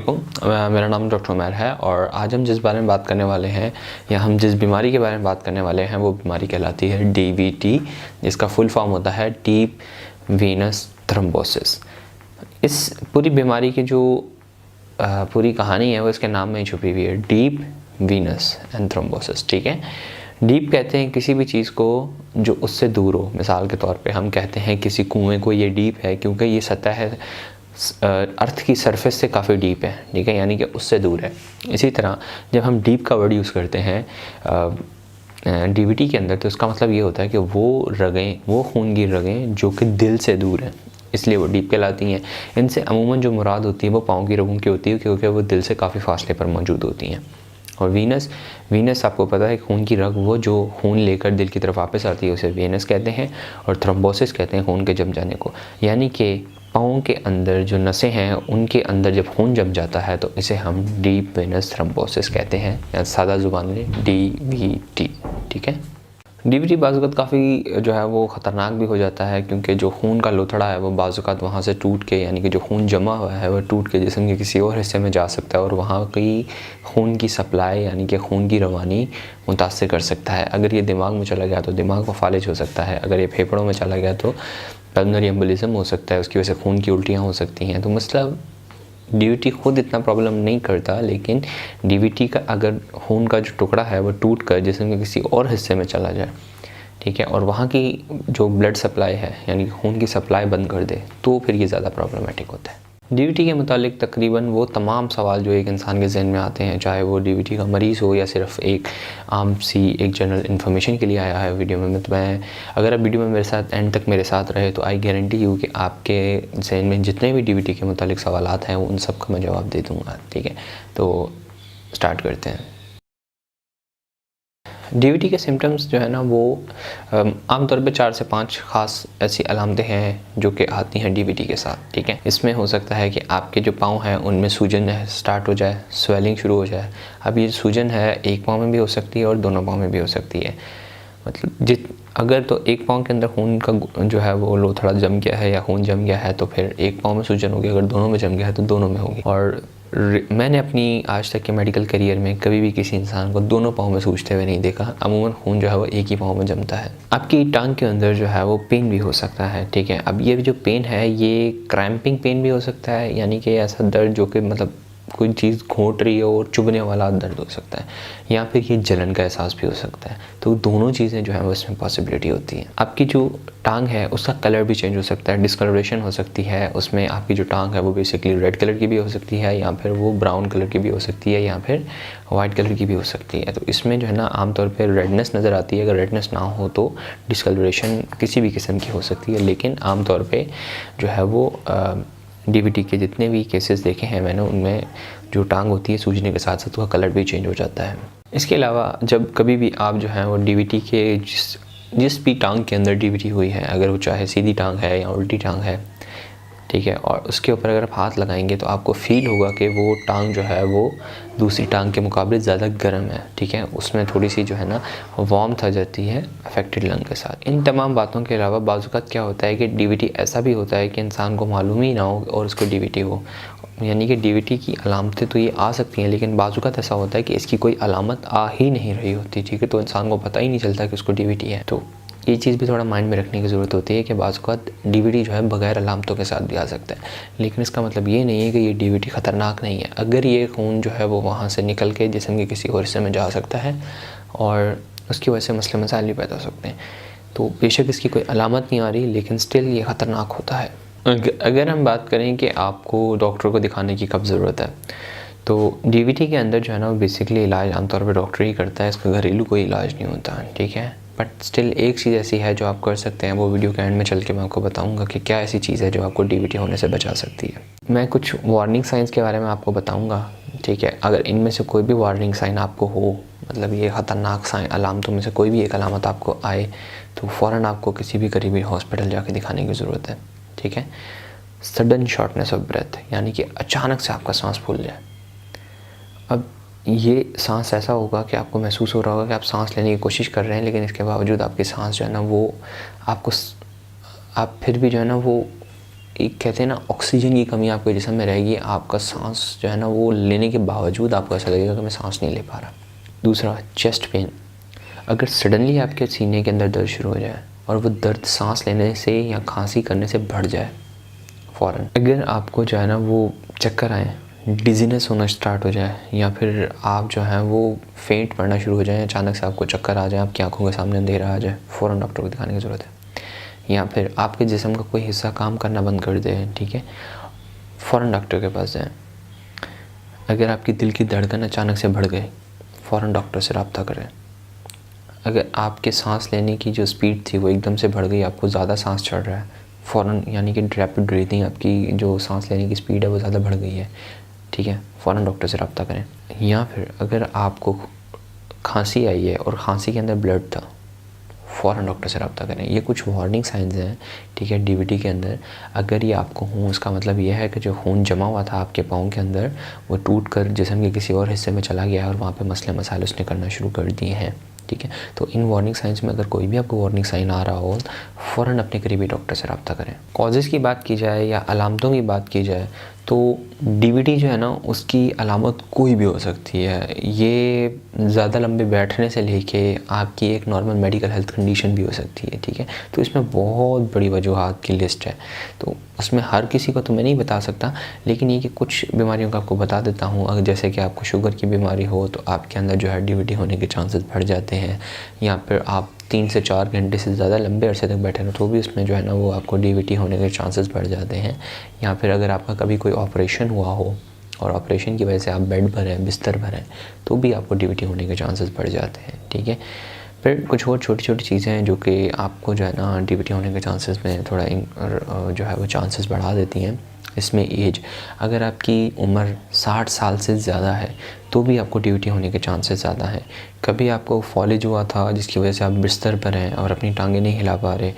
मेरा नाम डॉक्टर उमैर है और आज हम जिस बारे में बात करने वाले हैं या हम जिस बीमारी के बारे में बात करने वाले हैं वो बीमारी कहलाती है डीवीटी, जिसका फुल फॉर्म होता है डीप वीनस थ्रोम्बोसिस। इस पूरी बीमारी की जो पूरी कहानी है वो इसके नाम में ही छुपी हुई है, डीप वीनस एंड थ्रोम्बोसिस। ठीक है, डीप कहते हैं किसी भी चीज़ को जो उससे दूर हो। मिसाल के तौर पे हम कहते हैं किसी कुएं को ये डीप है क्योंकि ये सतह है अर्थ की सरफेस से काफ़ी डीप है, ठीक है, यानी कि उससे दूर है। इसी तरह जब हम डीप का वर्ड यूज़ करते हैं डीवीटी के अंदर, तो उसका मतलब ये होता है कि वो रगें, वो खून की रगें जो कि दिल से दूर हैं, इसलिए वो डीप कहलाती हैं। इनसे अमूमन जो मुराद होती है वो पाँव की रगों की होती है क्योंकि वो दिल से काफ़ी फासले पर मौजूद होती हैं। और वीनस आपको पता है खून की रग, वो जो खून लेकर दिल की तरफ वापस आती है उसे वेनस कहते हैं। और थ्रोम्बोसिस कहते हैं खून के जम जाने को, यानी कि पाँव के अंदर जो नसें हैं उनके अंदर जब खून जम जाता है तो इसे हम डीप वेनस थ्रोम्बोसिस कहते हैं, या सादा ज़ुबान में डीवीटी। ठीक है, डीवीटी बाज़ काफ़ी जो है वो ख़तरनाक भी हो जाता है क्योंकि जो खून का लोथड़ा है वो बाज़ वहाँ से टूट के, यानी कि जो खून जमा हुआ है वो टूट के जिस्म के किसी और हिस्से में जा सकता है और वहाँ की खून की सप्लाई यानी कि खून की रवानी मुतासर कर सकता है। अगर ये दिमाग में चला गया तो दिमाग में फालिज हो सकता है, अगर ये फेफड़ों में चला गया तो पल्मोनरी एम्बोलिज्म हो सकता है, उसकी वजह से खून की उल्टियाँ हो सकती हैं। तो मतलब डीवीटी खुद इतना प्रॉब्लम नहीं करता, लेकिन डीवीटी का अगर खून का जो टुकड़ा है वो टूट कर जिस्म के किसी और हिस्से में चला जाए, ठीक है, और वहाँ की जो ब्लड सप्लाई है यानी कि खून की सप्लाई बंद कर दे, तो फिर ये ज़्यादा प्रॉब्लमेटिक होता है। डीवीटी के मुतालिक तकरीबन वो तमाम सवाल जो एक इंसान के जहन में आते हैं, चाहे वो डीवीटी का मरीज़ हो या सिर्फ एक आम सी एक जनरल इन्फॉर्मेशन के लिए आया है वीडियो में, तो मैं अगर आप वीडियो में मेरे साथ एंड तक मेरे साथ रहे तो आई गारंटी यू कि आपके जहन में जितने भी डीवीटी के मुतालिक सवालात हैं उन सब का मैं जवाब दे दूँगा। ठीक है, तो स्टार्ट करते हैं। डीवीटी के सिम्टम्स जो है ना वो आमतौर पे 4 से 5 ख़ास ऐसी अलामतें हैं जो कि आती हैं डीवीटी के साथ। ठीक है, इसमें हो सकता है कि आपके जो पाँव हैं उनमें सूजन है स्टार्ट हो जाए, स्वेलिंग शुरू हो जाए। अब ये सूजन है एक पाँव में भी हो सकती है और दोनों पाँव में भी हो सकती है। मतलब अगर तो एक पाँव के अंदर खून का जो है वो लोथड़ा जम गया है या खून जम गया है तो फिर एक पाँव में सूजन होगी, अगर दोनों में जम गया है तो दोनों में होगी। और मैंने अपनी आज तक के मेडिकल करियर में कभी भी किसी इंसान को दोनों पाँव में सूजते हुए नहीं देखा। अमूमन खून जो है वो एक ही पाँव में जमता है। आपकी टांग के अंदर जो है वो पेन भी हो सकता है। ठीक है, अब ये जो पेन है ये क्रैम्पिंग पेन भी हो सकता है, यानी कि ऐसा दर्द जो कि मतलब कोई चीज़ घोंट रही है और चुभने वाला दर्द हो सकता है, या फिर ये जलन का एहसास भी हो सकता है। तो दोनों चीज़ें जो है वो इसमें पॉसिबिलिटी होती है। आपकी जो टांग है उसका कलर भी चेंज हो सकता है, डिस्कलरेशन हो सकती है। उसमें आपकी जो टांग है वो बेसिकली रेड कलर की भी हो सकती है, या फिर वो ब्राउन कलर की भी हो सकती है, या फिर वाइट कलर की भी हो सकती है। तो इसमें जो है ना आमतौर पर रेडनेस नज़र आती है। अगर रेडनेस ना हो तो डिस्कलरेशन किसी भी किस्म की हो सकती है, लेकिन आमतौर पर जो है वो डीवीटी के जितने भी केसेस देखे हैं मैंने, उनमें जो टांग होती है सूजने के साथ साथ उसका कलर भी चेंज हो जाता है। इसके अलावा जब कभी भी आप जो है वो डीवीटी के जिस भी टांग के अंदर डीवीटी हुई है, अगर वो चाहे सीधी टांग है या उल्टी टांग है, ठीक है, और उसके ऊपर अगर आप हाथ लगाएंगे तो आपको फील होगा कि वो टांग जो है वो दूसरी टांग के मुकाबले ज़्यादा गर्म है। ठीक है, उसमें थोड़ी सी जो है ना वार्मथ आ जाती है अफेक्टेड लंग के साथ। इन तमाम बातों के अलावा बाज़ क्या होता है कि डीवीटी ऐसा भी होता है कि इंसान को मालूम ही ना हो और उसको डीवीटी हो, यानी कि डीवीटी की अलामतें तो ये आ सकती हैं लेकिन बाज़ ऐसा होता है कि इसकी कोई अलामत आ ही नहीं रही होती। ठीक है, तो इंसान को पता ही नहीं चलता कि उसको डीवीटी है। तो ये चीज़ भी थोड़ा माइंड में रखने की ज़रूरत होती है कि बाज़ डीवीटी जो है बगैर अलामतों के साथ भी आ सकता है, लेकिन इसका मतलब ये नहीं है कि ये डीवीटी ख़तरनाक नहीं है। अगर ये खून जो है वो वहाँ से निकल के जिस्म के किसी और हिस्से में जा सकता है और उसकी वजह से मसले मसाइल भी पैदा हो सकते हैं। तो बेशक इसकी कोई अलामत नहीं आ रही, लेकिन स्टिल ये ख़तरनाक होता है। अगर हम बात करें कि आपको डॉक्टर को दिखाने की कब ज़रूरत है, तो डीवीटी के अंदर जो है ना बेसिकली इलाज आमतौर पर डॉक्टर ही करता है, इसका घरेलू कोई इलाज नहीं होता। ठीक है, बट स्टिल एक चीज़ ऐसी है जो आप कर सकते हैं, वो वीडियो के एंड में चल के मैं आपको बताऊंगा कि क्या ऐसी चीज़ है जो आपको डीवीटी होने से बचा सकती है। मैं कुछ वार्निंग साइंस के बारे में आपको बताऊंगा। ठीक है, अगर इनमें से कोई भी वार्निंग साइन आपको हो, मतलब ये ख़तरनाक साइन अलामतों में से कोई भी एक अलामत आपको आए, तो फ़ौरन आपको किसी भी करीबी हॉस्पिटल जाके दिखाने की ज़रूरत है। ठीक है, सडन शॉर्टनेस ऑफ ब्रेथ, यानी कि अचानक से आपका सांस फूल जाए। अब ये सांस ऐसा होगा कि आपको महसूस हो रहा होगा कि आप सांस लेने की कोशिश कर रहे हैं, लेकिन इसके बावजूद आपकी सांस जो है ना वो आप फिर भी जो है ना वो कि कहते हैं ना ऑक्सीजन की कमी आपके जिस्म में रहेगी, आपका सांस जो है ना वो लेने के बावजूद आपको ऐसा लगेगा कि मैं सांस नहीं ले पा रहा। दूसरा, चेस्ट पेन। अगर सडनली आपके सीने के अंदर दर्द शुरू हो जाए और वो दर्द सांस लेने से या खांसी करने से बढ़ जाए फ़ौरन, अगर आपको जो है ना वो चक्कर आए, डिजीनेस होना स्टार्ट हो जाए, या फिर आप जो है वो फेंट पड़ना शुरू हो जाए, अचानक से आपको चक्कर आ जाए, आपकी आंखों के सामने अंधेरा आ जाए, फ़ौरन डॉक्टर को दिखाने की ज़रूरत है। या फिर आपके जिस्म का कोई हिस्सा काम करना बंद कर दे, ठीक है, फ़ौरन डॉक्टर के पास जाएं। अगर आपकी दिल की धड़कन अचानक से बढ़ गई, फ़ौरन डॉक्टर से रब्ता करें। अगर आपके सांस लेने की जो स्पीड थी वो एकदम से बढ़ गई, आपको ज़्यादा सांस चढ़ रहा है, फ़ौरन यानी कि रैपिड ब्रीथिंग, आपकी जो सांस लेने की स्पीड है वो ज़्यादा बढ़ गई है, ठीक है, फ़ौरन डॉक्टर से रब्ता करें। या फिर अगर आपको खांसी आई है और खांसी के अंदर ब्लड था, फ़ौरन डॉक्टर से रब्ता करें। ये कुछ वार्निंग साइंस हैं, ठीक है, डीवीटी के अंदर। अगर ये आपको हो, उसका मतलब ये है कि जो खून जमा हुआ था आपके पाँव के अंदर वो टूट कर जिस्म के किसी और हिस्से में चला गया है और वहाँ पे मसले मसाइल उसने करना शुरू कर दिए हैं, ठीक है। तो इन वार्निंग साइंस में अगर कोई भी आपको वार्निंग साइन आ रहा हो, फ़ौरन अपने करीबी डॉक्टर से रब्ता करें। कॉजेज़ की बात की जाए या अलामतों की बात की जाए तो डीवीटी जो है ना उसकी अलामत कोई भी हो सकती है। ये ज़्यादा लंबे बैठने से लेके आपकी एक नॉर्मल मेडिकल हेल्थ कंडीशन भी हो सकती है, ठीक है। तो इसमें बहुत बड़ी वजूहात की लिस्ट है, तो उसमें हर किसी को तो मैं नहीं बता सकता, लेकिन ये कि कुछ बीमारियों का आपको बता देता हूँ। अगर जैसे कि आपको शुगर की बीमारी हो तो आपके अंदर जो है डीवीटी होने के चांसेस बढ़ जाते हैं, या फिर आप 3 से 4 घंटे से ज़्यादा लंबे अरसे तक बैठे रहो तो भी उसमें जो है ना वो आपको डीवीटी होने के चांसेस बढ़ जाते हैं। या फिर अगर आपका कभी कोई ऑपरेशन हुआ हो और ऑपरेशन की वजह से आप बेड पर हैं, बिस्तर पर हैं, तो भी आपको डीवीटी होने के चांसेस बढ़ जाते हैं, ठीक है। फिर कुछ और छोटी छोटी चीज़ें हैं जो कि आपको जो है ना डीवीटी होने के चांसेस में थोड़ा जो है वो चांसेस बढ़ा देती हैं। इसमें एज, अगर आपकी उम्र 60 साल से ज़्यादा है तो भी आपको डीवीटी होने के चांसेस ज़्यादा हैं। कभी आपको फॉलेज हुआ था जिसकी वजह से आप बिस्तर पर हैं और अपनी टांगें नहीं हिला पा रहे,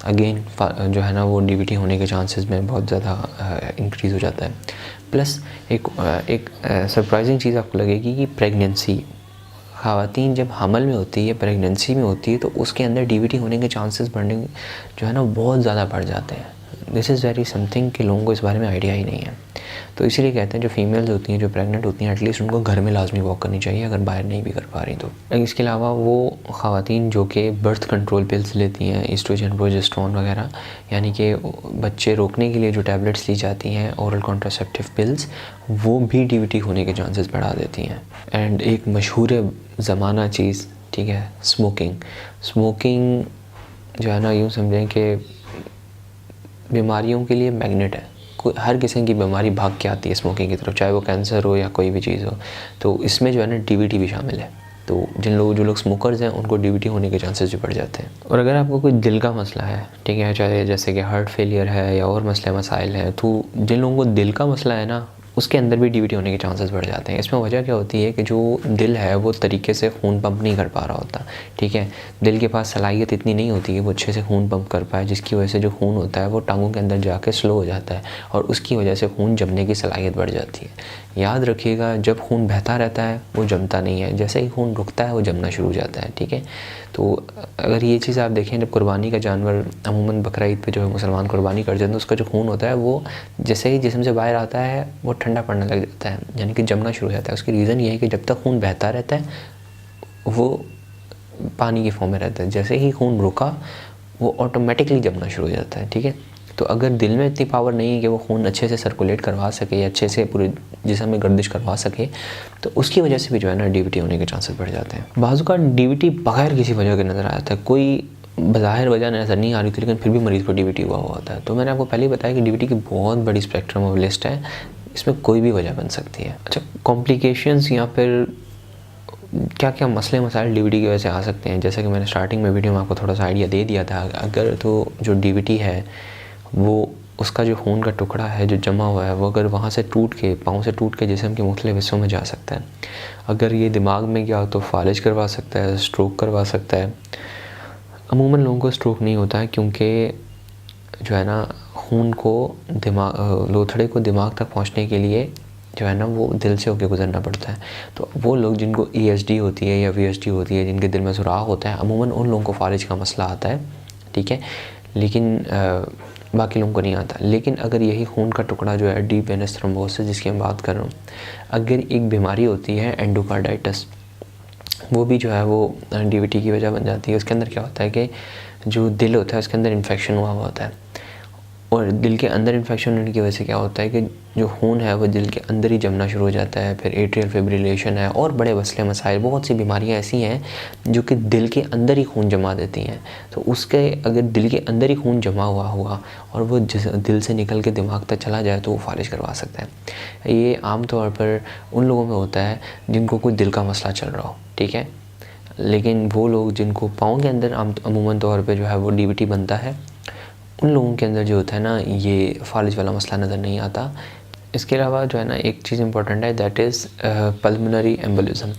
अगेन जो है ना वो डीवीटी होने के चांसेस में बहुत ज़्यादा इंक्रीज़ हो जाता है। प्लस एक सरप्राइजिंग चीज़ आपको लगेगी कि प्रेगनेंसी, ख़वातीन जब हमल में होती है, प्रेगनेंसी में होती है, तो उसके अंदर डीवीटी होने के चांसेस बढ़ने जो है ना बहुत ज़्यादा बढ़ जाते हैं। दिस इज़ वेरी समथिंग कि लोगों को इस बारे में आइडिया ही नहीं है। तो इसीलिए कहते हैं जो फीमेल्स होती हैं, जो प्रेग्नेंट होती हैं, एटलीस्ट उनको घर में लाजमी वॉक करनी चाहिए अगर बाहर नहीं भी कर पा रही तो। इसके अलावा वो ख़वातीन जो कि बर्थ कंट्रोल पिल्स लेती हैं, एस्ट्रोजन, प्रोजेस्टेरोन वगैरह, यानी कि बच्चे रोकने के लिए जो टैबलेट्स ली जाती हैं, ओरल कॉन्ट्रासेप्टिव पिल्स, वो भी डीवीटी होने के चांसेस बढ़ा देती हैं। एंड एक मशहूर ज़माना चीज़, ठीक है, स्मोकिंग जो है ना यूँ समझें कि बीमारियों के लिए मैग्नेट है। हर किस्म की बीमारी भाग के आती है स्मोकिंग की तरफ, चाहे वो कैंसर हो या कोई भी चीज़ हो। तो इसमें जो है ना डीवीटी भी शामिल है। तो जो लोग स्मोकर्स हैं उनको डीवीटी होने के चांसेस भी बढ़ जाते हैं। और अगर आपको कोई दिल का मसला है, ठीक है, चाहे जैसे कि हार्ट फेलियर है या और मसले मसाइल हैं, तो जिन लोगों को दिल का मसला है ना उसके अंदर भी डीवीटी होने के चांसेस बढ़ जाते हैं। इसमें वजह क्या होती है कि जो दिल है वो तरीके से खून पंप नहीं कर पा रहा होता, ठीक है। दिल के पास सलाहियत इतनी नहीं होती कि वो अच्छे से खून पंप कर पाए, जिसकी वजह से जो खून होता है वो टांगों के अंदर जाके स्लो हो जाता है और उसकी वजह से खून जमने की सलाहियत बढ़ जाती है। याद रखिएगा, जब खून बहता रहता है वो जमता नहीं है, जैसे ही खून रुकता है वो जमना शुरू हो जाता है, ठीक है। तो अगर ये चीज़ आप देखें, जब कुर्बानी का जानवर अमूमन बकरा ईद पे जो है मुसलमान कुर्बानी कर देते हैं, तो उसका जो खून होता है वो जैसे ही जिस्म से बाहर आता है वो ठंडा पड़ने लग जाता है, यानी कि जमना शुरू हो जाता है। उसकी रीज़न ये है कि जब तक खून बहता रहता है वो पानी के फॉर्म में रहता है, जैसे ही खून रुका वो ऑटोमेटिकली जमना शुरू हो जाता है, ठीक है। तो अगर दिल में इतनी पावर नहीं है कि वो खून अच्छे से सर्कुलेट करवा सके या अच्छे से पूरे जिस्म में गर्दिश करवा सके, तो उसकी वजह से भी जो है ना डीवीटी होने के चांसेस बढ़ जाते हैं। बाज़ू का डीवीटी बगैर किसी वजह के नज़र आता है, कोई बज़ाहिर वजह नज़र नहीं आ रही थी लेकिन फिर भी मरीज़ को डीवीटी हुआ होता है। तो मैंने आपको पहले ही बताया कि डीवीटी की बहुत बड़ी स्पेक्ट्रम ऑफ लिस्ट है, इसमें कोई भी वजह बन सकती है। अच्छा, कॉम्प्लिकेशंस या फिर क्या क्या मसले मसाइल डीवीटी की वजह से आ सकते हैं, जैसा कि मैंने स्टार्टिंग में वीडियो में आपको थोड़ा सा आइडिया दे दिया था। अगर तो जो डीवीटी है वो उसका जो खून का टुकड़ा है जो जमा हुआ है वो अगर वहाँ से टूट के, पाँव से टूट के जिस्म के मुख्तलिफ हिस्सों में जा सकता है। अगर ये दिमाग में गया तो फालिज करवा सकता है, स्ट्रोक करवा सकता है। अमूमन लोगों को स्ट्रोक नहीं होता है क्योंकि जो है ना खून को लोथड़े को दिमाग तक पहुँचने के लिए जो है ना वो दिल से होकर गुजरना पड़ता है। तो वो लोग जिनको ESD होती है या VSD होती है, जिनके दिल में सुराख होता है, अमूमन उन लोगों को फालिज का मसला आता है, ठीक है। लेकिन बाकी लोगों को नहीं आता। लेकिन अगर यही खून का टुकड़ा जो है डीप वेनस थ्रोम्बोसिस जिसकी मैं बात कर रहा हूँ, अगर एक बीमारी होती है एंडोकार्डाइटिस, वो भी जो है वो डीवीटी की वजह बन जाती है। उसके अंदर क्या होता है कि जो दिल होता है उसके अंदर इन्फेक्शन हुआ होता है, और दिल के अंदर इन्फेक्शन होने की वजह से क्या होता है कि जो खून है वो दिल के अंदर ही जमना शुरू हो जाता है। फिर एट्रियल फिब्रिलेशन है और बड़े मसले मसाइल, बहुत सी बीमारियां ऐसी हैं जो कि दिल के अंदर ही खून जमा देती हैं। तो उसके अगर दिल के अंदर ही खून जमा हुआ और वो दिल से निकल के दिमाग तक चला जाए तो वो फालिज करवा सकता है। ये आम तौर पर उन लोगों में होता है जिनको कोई दिल का मसला चल रहा हो, ठीक है। लेकिन वो लोग जिनको पाँव के अंदर अमूमन तौर पर जो है वो डीवीटी बनता है, उन लोगों के अंदर जो होता है ना ये फालिज वाला मसला नज़र नहीं आता। इसके अलावा जो है ना एक चीज़ इंपॉर्टेंट है, दैट इज़ पल्मोनरी एम्बोलिज्म।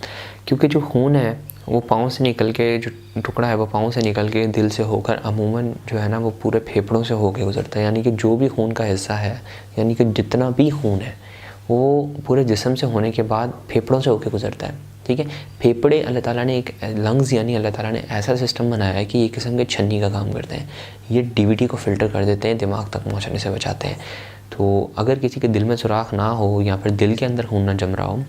क्योंकि जो खून है वो पाँव से निकल के, जो टुकड़ा है वो पाँव से निकल के दिल से होकर अमूमन जो है ना वो पूरे फेफड़ों से होकर गुजरता है। यानी कि जो भी खून का हिस्सा है, यानी कि जितना भी खून है वो पूरे जिस्म से होने के बाद फेफड़ों से होकर गुजरता है, ठीक है। फेफड़े अल्लाह ताला ने एक लंग्स यानी अल्लाह ताला ने ऐसा सिस्टम बनाया है कि ये किस्म के छन्नी का काम करते हैं। ये डीवीटी को फ़िल्टर कर देते हैं, दिमाग तक पहुंचने से बचाते हैं। तो अगर किसी के दिल में सुराख ना हो या फिर दिल के अंदर खून ना जम रहा हो,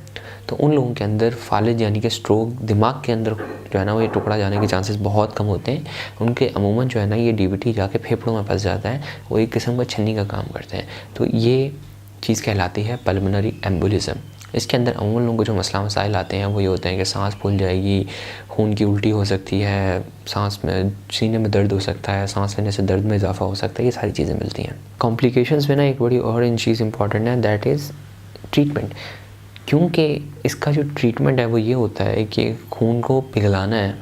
तो उन लोगों के अंदर फालिज यानी कि स्ट्रोक, दिमाग के अंदर जो है ना वो ये टुकड़ा जाने के चांसेस बहुत कम होते हैं। उनके अमूमन जो है ना ये डीवीटी जाके फेफड़ों में फंस जाता है, वो एक किस्म का छन्नी का काम करते हैं। तो ये चीज़ कहलाती है पल्मोनरी एम्बोलिज्म। इसके अंदर अमूमन लोगों को जो मसला मसाइल आते हैं वो ये होते हैं कि सांस फूल जाएगी, खून की उल्टी हो सकती है, सांस में सीने में दर्द हो सकता है, सांस लेने से दर्द में इजाफा हो सकता है, ये सारी चीज़ें मिलती हैं। कॉम्प्लिकेशंस में ना एक बड़ी और इन चीज़ इंपॉर्टेंट है, दैट इज़ ट्रीटमेंट। क्योंकि इसका जो ट्रीटमेंट है वो ये होता है कि खून को पिघलाना है,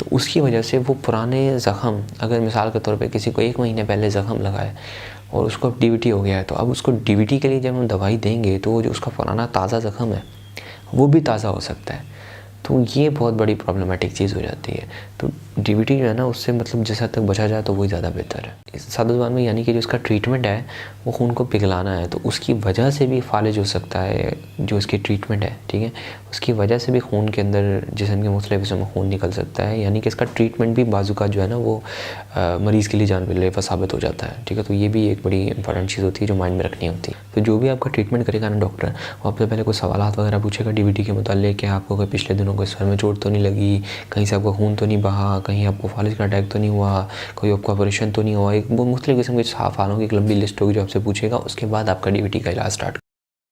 तो उसकी वजह से वो पुराने ज़ख़म, अगर मिसाल के तौर पे किसी को 1 महीने पहले ज़ख़म लगा है और उसको अब डीवीटी हो गया है, तो अब उसको डीवीटी के लिए जब हम दवाई देंगे तो वो जो उसका पुराना ताज़ा ज़ख़म है वो भी ताज़ा हो सकता है। तो ये बहुत बड़ी प्रॉब्लमेटिक चीज़ हो जाती है। तो डीवीटी जो है ना उससे मतलब जिस हद तक बचा जाए तो वही ज़्यादा बेहतर है। इस सादा ज़ुबान में यानी कि जो उसका ट्रीटमेंट है वो खून को पिघलाना है, तो उसकी वजह से भी फालिज हो सकता है। जो इसकी ट्रीटमेंट है, ठीक है, उसकी वजह से भी खून के अंदर जिस्म के मुख्तलिफ हिस्सों में खून निकल सकता है। यानी कि इसका ट्रीटमेंट भी बाजू का जो है ना वो मरीज़ के लिए जानलेवा साबित हो जाता है, ठीक है। तो ये भी एक बड़ी इंपॉर्टेंट चीज़ होती है जो माइंड में रखनी होती है। तो जो भी आपका ट्रीटमेंट करेगा ना डॉक्टर, वो आपसे पहले कुछ सवालात वगैरह पूछेगा डीवीटी के मुताल्लिक कि आपको कोई पिछले दिनों कोई सर में चोट तो नहीं लगी, कहीं से आपको खून तो नहीं बहा, कहीं आपको फालिज का अटैक तो नहीं हुआ, कोई आपका ऑपरेशन तो नहीं हुआ। एक वो मुख्तलिफ किस्म के सवालों की एक लंबी लिस्ट होगी जो आपसे पूछेगा। उसके बाद आपका डीवीटी का इलाज स्टार्ट।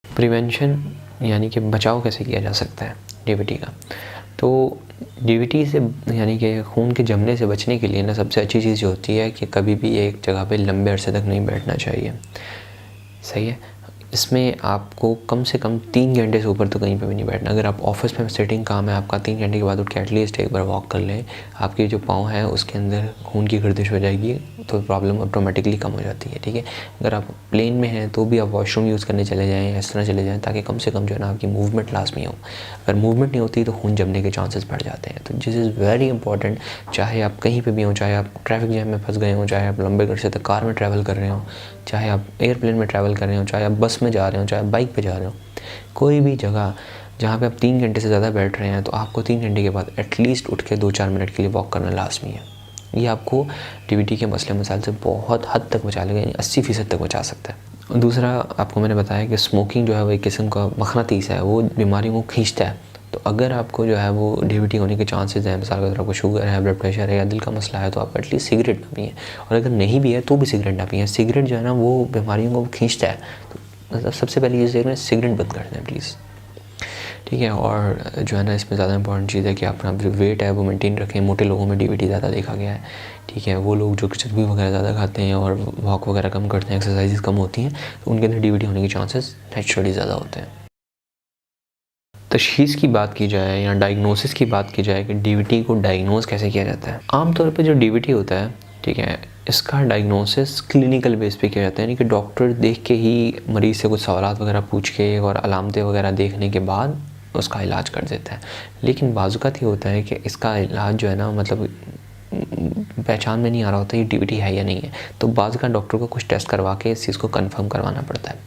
प्रिवेंशन यानी कि बचाव कैसे किया जा सकता है डीवीटी का। तो डीवीटी से यानी कि खून के जमने से बचने के लिए ना सबसे अच्छी चीज़ जो होती है कि कभी भी एक जगह पे लंबे अरसे तक नहीं बैठना चाहिए, सही है। इसमें आपको कम से कम 3 घंटे से ऊपर तो कहीं पे भी नहीं बैठना। अगर आप ऑफिस में सिटिंग काम है आपका, 3 घंटे के बाद उठ के एटलीस्ट एक बार वॉक कर लें, आपके जो पाँव है उसके अंदर खून की गर्दिश हो जाएगी, तो प्रॉब्लम ऑटोमेटिकली कम हो जाती है, ठीक है। अगर आप प्लेन में हैं तो भी आप वॉशरूम यूज़ करने चले जाएँ, इस तरह चले जाएँ ताकि कम से कम जो है ना आपकी मूवमेंट लाजमी हो। अगर मूवमेंट नहीं होती तो खून जमने के चांसेस बढ़ जाते हैं। तो दिस इज़ वेरी इंपॉर्टेंट। चाहे आप कहीं पर भी हों, चाहे आप ट्रैफिक जैम में फंस गए हों, चाहे आप लंबे अरसे तक कार में ट्रैवल कर रहे हों, चाहे आप एयरप्लेन में ट्रैवल कर रहे हो, चाहे आप बस में जा रहे हो, चाहे बाइक पे जा रहे हो, कोई भी जगह जहाँ पे आप 3 घंटे से ज़्यादा बैठ रहे हैं, तो आपको 3 घंटे के बाद एटलीस्ट उठ के 2-4 मिनट के लिए वॉक करना लाजमी है। ये आपको डीवीटी के मसले मसाइल से बहुत हद तक बचा लेगा, यानी 80% तक बचा सकता है। दूसरा आपको मैंने बताया कि स्मोकिंग जो है वो एक किस्म का मखनातीस है, वो बीमारियों को खींचता है। तो अगर आपको जो है वो डीवीटी होने के चांसेस हैं, मिसाल के तौर पर आपको शुगर है, ब्लड प्रेशर है या दिल का मसला है, तो आप एटलीस्ट सिगरेट ना पिएं। और अगर नहीं भी है तो भी सिगरेट ना पिएं। सिगरेट जो है ना वो बीमारियों को खींचता है। तो मतलब सबसे पहली चीज़ देखना, सिगरेट बंद कर दें प्लीज़, ठीक है। और जो है ना इसमें ज़्यादा इंपॉर्टेंट चीज़ है कि अपना जो वेट है वो मेंटेन रखें। मोटे लोगों में डीवीटी ज़्यादा देखा गया है, ठीक है। वो लोग जो चर्बी वगैरह ज़्यादा खाते हैं और वॉक वगैरह कम करते हैं, एक्सरसाइज कम होती हैं, तो उनके अंदर डीवीटी होने के चांसेस नेचुरली ज़्यादा होते हैं। तशख़ीस की बात की जाए या डायग्नोसिस की बात की जाए कि डीवीटी को डायग्नोस कैसे किया जाता है। आमतौर पे जो डीवीटी होता है, ठीक है, इसका डायग्नोसिस क्लिनिकल बेस पे किया जाता है, यानी कि डॉक्टर देख के ही मरीज़ से कुछ सवालात वगैरह पूछ के और अलामतें वगैरह देखने के बाद उसका इलाज कर देता है। लेकिन बाज़-औक़ात ये होता है कि इसका इलाज जो है ना मतलब पहचान में नहीं आ रहा होता ये डीवीटी है या नहीं है, तो बाज़ का डॉक्टर को कुछ टेस्ट करवा के इस चीज़ को कंफर्म करवाना पड़ता है।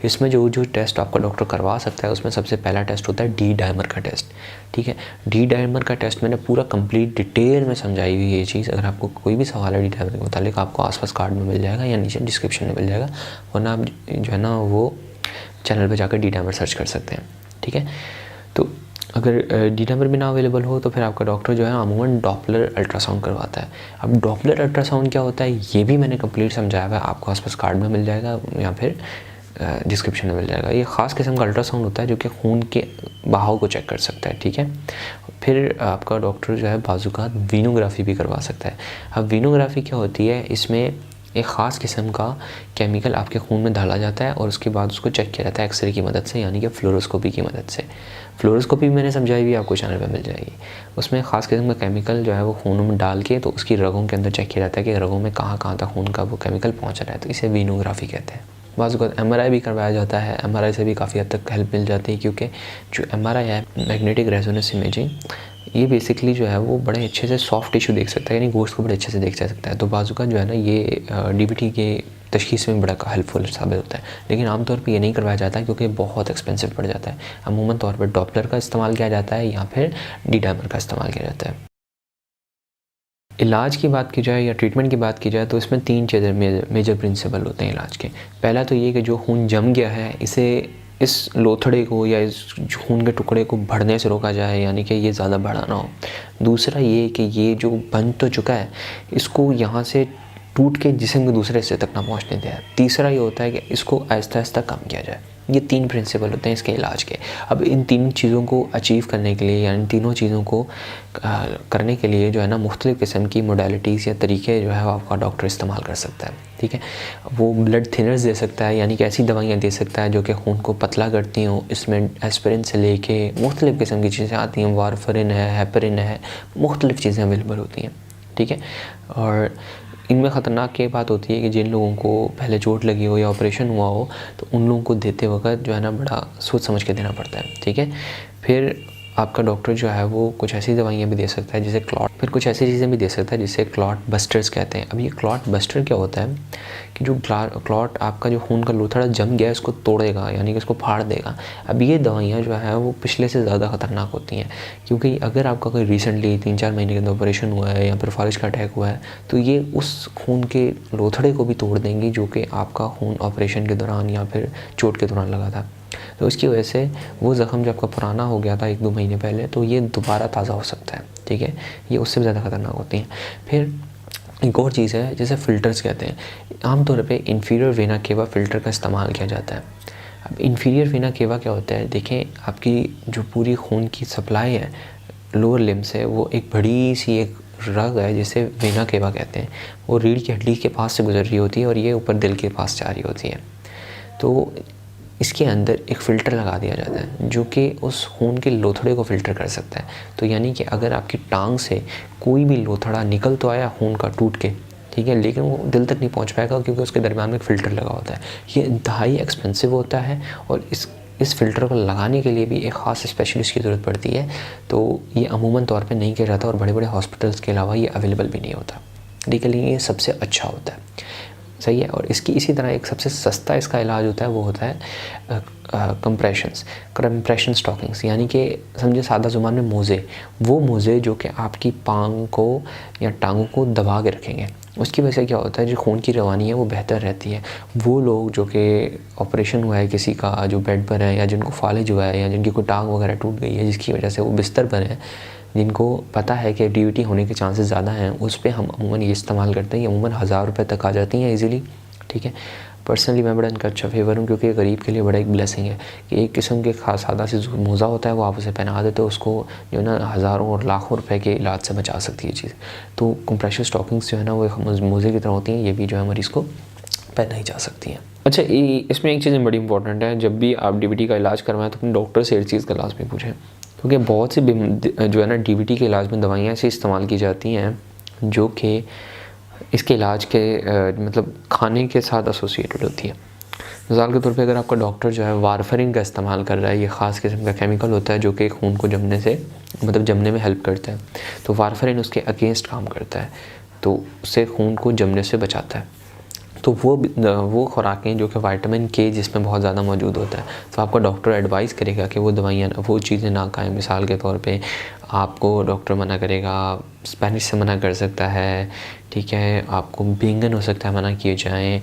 इसमें जो जो टेस्ट आपका डॉक्टर करवा सकता है उसमें सबसे पहला टेस्ट होता है डी डायमर का टेस्ट, ठीक है। डी डायमर का टेस्ट मैंने पूरा कंप्लीट डिटेल में समझाई हुई ये चीज़। अगर आपको कोई भी सवाल है डी डायमर के मुतालिक आपको आसपास कार्ड में मिल जाएगा या नीचे डिस्क्रिप्शन में मिल जाएगा, वरना आप जो है ना वो चैनल पर जाकर डी डायमर सर्च कर सकते हैं, ठीक है। तो अगर डी डायमर भी ना अवेलेबल हो तो फिर आपका डॉक्टर जो है अमूमन डॉपलर अल्ट्रासाउंड करवाता है। अब डॉपलर अल्ट्रासाउंड क्या होता है ये भी मैंने कंप्लीट समझाया हुआ है, आपको आसपास कार्ड में मिल जाएगा या फिर डिस्क्रिप्शन में मिल जाएगा। ये ख़ास किस्म का अल्ट्रासाउंड होता है जो कि खून के बहाव को चेक कर सकता है, ठीक है। फिर आपका डॉक्टर जो है बाज़ूकात वीनोग्राफी भी करवा सकता है। अब वीनोग्राफी क्या होती है, इसमें एक ख़ास किस्म का केमिकल आपके खून में डाला जाता है और उसके बाद उसको चेक किया जाता है एक्सरे की मदद से, यानी कि फ्लोरोस्कोपी की मदद से। फ्लोरोस्कोपी मैंने समझाई हुई आपको चैनल पे मिल जाएगी। उसमें ख़ास किस्म का केमिकल जो है वो खून में डाल के तो उसकी रगों के अंदर चेक किया जाता है कि रगों में कहाँ कहाँ तक खून का वो केमिकल पहुँच रहा है, तो इसे वीनोग्राफी कहते हैं। बाज़ वक़्त MRI भी करवाया जाता है, MRI से भी काफ़ी हद तक हेल्प मिल जाती है, क्योंकि जो MRI है मैग्नेटिक रेजोनेंस इमेजिंग, ये बेसिकली जो है वो बड़े अच्छे से सॉफ्ट टिश्यू देख सकता है, यानी गोश्त को बड़े अच्छे से देख जा सकता है। तो बाज़ वक़्त जो है ना ये DVT के तशख़ीस में बड़ा हेल्पफुल साबित होता है, लेकिन आमतौर पे ये नहीं करवाया जाता है क्योंकि बहुत एक्सपेंसिव पड़ जाता है। अमूमन तौर पर डॉपलर का इस्तेमाल किया जाता है या फिर डी डायमर का इस्तेमाल किया जाता है। इलाज की बात की जाए या ट्रीटमेंट की बात की जाए तो इसमें 3 चीज़ें मेजर प्रिंसिपल होते हैं इलाज के। पहला तो ये कि जो खून जम गया है इसे इस लोथड़े को या इस खून के टुकड़े को बढ़ने से रोका जाए, यानी कि ये ज़्यादा बड़ा ना हो। दूसरा ये कि ये जो बन तो चुका है इसको यहाँ से टूट के जिस्म के दूसरे हिस्से तक ना पहुँचने दिया। तीसरा ये होता है कि इसको आहिस्ता आहिस्ता कम किया जाए। ये 3 प्रिंसिपल होते हैं इसके इलाज के। अब इन 3 चीज़ों को अचीव करने के लिए या इन तीनों चीज़ों को करने के लिए जो है ना मुख्तलिफ़ किस्म की मोडालिटीज़ या तरीके जो है वो आपका डॉक्टर इस्तेमाल कर सकता है, ठीक है। वो ब्लड थिनर्स दे सकता है, यानी कि ऐसी दवाइयाँ दे सकता है जो कि खून को पतला करती हों। इसमें एस्पिरिन से लेके मुख्तलिफ़ किस्म की चीज़ें आती हैं, वारफरिन है, हेपरिन है, मुख्तलिफ़ चीज़ें अवेलेबल होती हैं, ठीक है। और इनमें ख़तरनाक ये बात होती है कि जिन लोगों को पहले चोट लगी हो या ऑपरेशन हुआ हो तो उन लोगों को देते वक्त जो है ना बड़ा सोच समझ के देना पड़ता है, ठीक है। फिर आपका डॉक्टर जो है वो कुछ ऐसी दवाइयाँ भी दे सकता है जिसे क्लॉट, फिर कुछ ऐसी चीज़ें भी दे सकता है जिसे क्लॉट बस्टर्स कहते हैं। अब ये क्लॉट बस्टर क्या होता है कि जो क्लॉट आपका जो खून का लोथड़ा जम गया है इसको तोड़ेगा, यानी कि इसको फाड़ देगा। अब ये दवाइयाँ जो है वो पिछले से ज़्यादा ख़तरनाक होती हैं, क्योंकि अगर आपका कोई रिसेंटली 3-4 महीने के अंदर ऑपरेशन हुआ है या फिर फालिज का अटैक हुआ है तो ये उस खून के लोथड़े को भी तोड़ देंगी जो कि आपका खून ऑपरेशन के दौरान या फिर चोट के दौरान लगा था। तो इसकी वजह से वो ज़ख़म जब आपका पुराना हो गया था 1-2 महीने पहले तो ये दोबारा ताज़ा हो सकता है, ठीक है। ये उससे भी ज़्यादा ख़तरनाक होती हैं। फिर एक और चीज़ है जिसे फ़िल्टर्स कहते हैं। आमतौर पे इंफीरियर वेना केवा फ़िल्टर का इस्तेमाल किया जाता है। अब इंफीरियर वेना केवा क्या होता है, देखें आपकी जो पूरी खून की सप्लाई है लोअर लिम्ब से, वो एक बड़ी सी एक रग है जिसे वेना केवा कहते हैं। वो रीढ़ की हड्डी के पास से गुजर रही होती है और ये ऊपर दिल के पास जा रही होती है। तो इसके अंदर एक फ़िल्टर लगा दिया जाता है जो कि उस खून के लोथड़े को फ़िल्टर कर सकता है। तो यानी कि अगर आपकी टांग से कोई भी लोथड़ा निकल तो आया खून का टूट के, ठीक है, लेकिन वो दिल तक नहीं पहुंच पाएगा क्योंकि उसके दरमियान में एक फ़िल्टर लगा होता है। ये इंतहाई एक्सपेंसिव होता है और इस फ़िल्टर को लगाने के लिए भी एक ख़ास स्पेशलिस्ट की ज़रूरत पड़ती है। तो ये अमूमन तौर पे नहीं किया जाता और बड़े बड़े हॉस्पिटल्स के अलावा ये अवेलेबल भी नहीं होता, लेकिन ये सबसे अच्छा होता है, सही है। और इसकी इसी तरह एक सबसे सस्ता इसका इलाज होता है, वो होता है कंप्रेशन स्टॉकिंग्स, यानी कि समझे सादा ज़ुबान में मोज़े। वो मोज़े जो कि आपकी पांग को या टांगों को दबा के रखेंगे। उसकी वजह से क्या होता है, जो खून की रवानी है वो बेहतर रहती है। वो लोग जो कि ऑपरेशन हुआ है किसी का, जो बेड पर है या जिनको फालिज हुआ है या जिनकी कोई टांग वगैरह टूट गई है जिसकी वजह से वो बिस्तर पर है, जिनको पता है कि DVT होने के चांसेस ज़्यादा हैं, उस पर हम अमूमन ये इस्तेमाल करते हैं। ये अमूमन 1000 रुपये तक आ जाती हैं इजीली, ठीक है। पर्सनली मैं बड़ा इनका अच्छा फेवर हूँ क्योंकि गरीब के लिए बड़ा एक ब्लेसिंग है कि एक किस्म के खास सादा से मोज़ा होता है वो आप उसे पहना देते हो, उसको जो है ना हज़ारों और लाखों रुपए के इलाज से बचा सकती है चीज़। तो कंप्रेशन स्टॉकिंग्स जो है ना वो मोज़े की तरह होती हैं, ये भी जो है मरीज़ को पहनाई जा सकती हैं। अच्छा, इसमें एक चीज़ बड़ी इंपॉर्टेंट है, जब भी आप DVT का इलाज करवाएं तो अपने डॉक्टर से एक चीज़ का लाज़मी पूछें, क्योंकि बहुत सी जो है ना DVT के इलाज में दवाइयाँ ऐसी इस्तेमाल की जाती हैं जो कि इसके इलाज के मतलब खाने के साथ एसोसिएटेड होती है। मिसाल के तौर पे अगर आपका डॉक्टर जो है वारफरिन का इस्तेमाल कर रहा है, ये ख़ास किस्म का केमिकल होता है जो कि खून को जमने से मतलब जमने में हेल्प करता है, तो वारफरिन उसके अगेंस्ट काम करता है, तो उससे खून को जमने से बचाता है। तो वो खुराकें जो कि विटामिन के जिसमें बहुत ज़्यादा मौजूद होता है, तो आपका डॉक्टर एडवाइस करेगा कि वो दवाइयाँ वो चीज़ें ना खाएं। मिसाल के तौर पे आपको डॉक्टर मना करेगा, स्पेनिश से मना कर सकता है, ठीक है, आपको बैंगन हो सकता है मना किए जाएँ,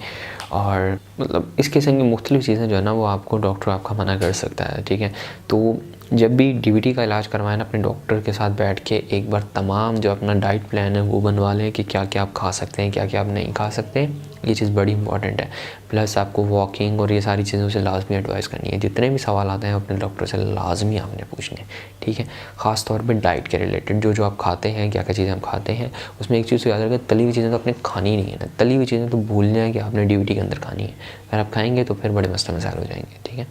और मतलब इस किस्म की मुख्तलिफ़ चीज़ें जो है ना वो आपको डॉक्टर आपका मना कर सकता है, ठीक है। तो जब भी डीवीटी का इलाज करवाएं ना, अपने डॉक्टर के साथ बैठ के एक बार तमाम जो अपना डाइट प्लान है वो बनवा लें कि क्या क्या आप खा सकते हैं, क्या क्या आप नहीं खा सकते। ये चीज़ बड़ी इंपॉर्टेंट है। प्लस आपको वॉकिंग और ये सारी चीज़ों से लाजमी एडवाइस करनी है। जितने भी सवाल आते हैं अपने डॉक्टर से लाजमी आपने पूछने, ठीक है। ख़ास तौर पे डाइट के रिलेटेड जो आप खाते हैं, क्या क्या चीज़ें आप खाते हैं, उसमें एक चीज़ तो याद रखें, तली हुई चीज़ें तो आपने खानी नहीं है ना। तली हुई चीज़ें तो भूल जाएँ कि आपने डीवीटी के अंदर खानी है। अगर आप खाएँगे तो फिर बड़े मसले मसाइल हो जाएंगे, ठीक है।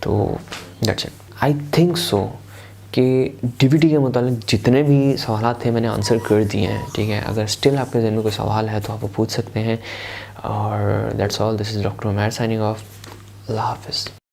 तो that's it. I think so कि डीवीटी के मुताबिक जितने भी सवाल थे मैंने आंसर कर दिए हैं, ठीक है। अगर स्टिल आपके ज़हन में कोई सवाल है तो आप वो पूछ सकते हैं। और that's all. This is doctor Umair signing off. अल्लाह हाफ़िज़।